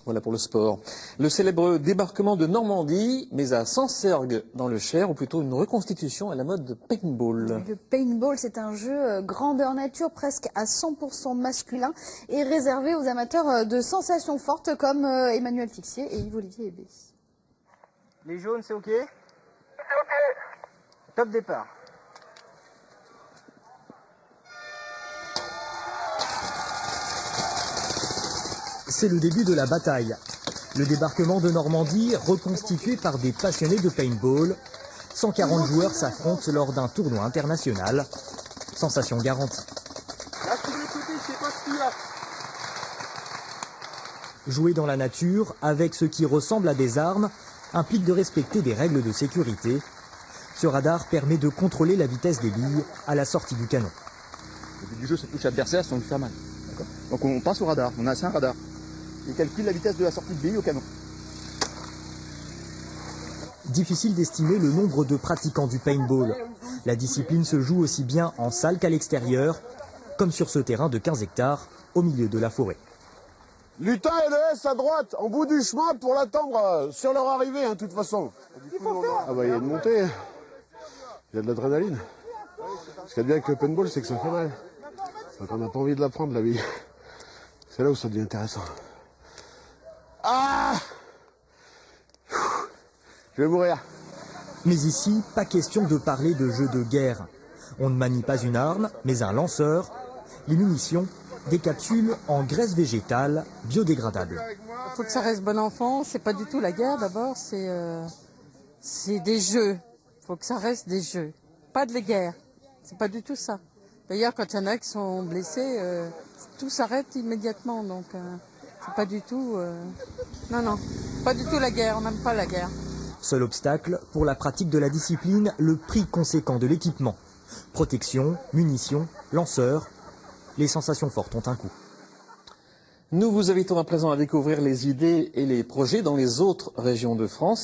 Voilà pour le sport. Le célèbre débarquement de Normandie, mais à Sancergues dans le Cher, ou plutôt une reconstitution à la mode de paintball. Le paintball, c'est un jeu grandeur nature, presque à 100% masculin, et réservé aux amateurs de sensations fortes comme Emmanuel Tixier et Yves-Olivier Hébé. Les jaunes, c'est OK? C'est OK. Top départ. C'est le début de la bataille. Le débarquement de Normandie, reconstitué par des passionnés de paintball. 140 joueurs s'affrontent lors d'un tournoi international. Sensation garantie. Jouer dans la nature, avec ce qui ressemble à des armes, implique de respecter des règles de sécurité. Ce radar permet de contrôler la vitesse des billes à la sortie du canon. Le but du jeu, c'est de toucher l'adversaire sans lui faire mal. Donc on passe au radar, on a un radar. Il calcule la vitesse de la sortie de billes au canon. Difficile d'estimer le nombre de pratiquants du paintball. La discipline se joue aussi bien en salle qu'à l'extérieur, comme sur ce terrain de 15 hectares au milieu de la forêt. Lutin et le S à droite, en bout du chemin pour l'attendre sur leur arrivée, de toute façon. Ah bah il y a une montée, il y a de l'adrénaline. Ce qu'il y a de bien avec le paintball, c'est que ça fait mal. Donc on n'a pas envie de la prendre, la bille. C'est là où ça devient intéressant. Ah! Je vais mourir. Mais ici, pas question de parler de jeu de guerre. On ne manie pas une arme, mais un lanceur. Les munitions, des capsules en graisse végétale biodégradable. Il faut que ça reste bon enfant. C'est pas du tout la guerre d'abord, c'est des jeux. Il faut que ça reste des jeux, pas de la guerre. C'est pas du tout ça. D'ailleurs, quand il y en a qui sont blessés, tout s'arrête immédiatement. Donc, c'est pas du tout. Non, pas du tout la guerre. On n'aime pas la guerre. Seul obstacle pour la pratique de la discipline, le prix conséquent de l'équipement. Protection, munitions, lanceurs. Les sensations fortes ont un coût. Nous vous invitons à présent à découvrir les idées et les projets dans les autres régions de France.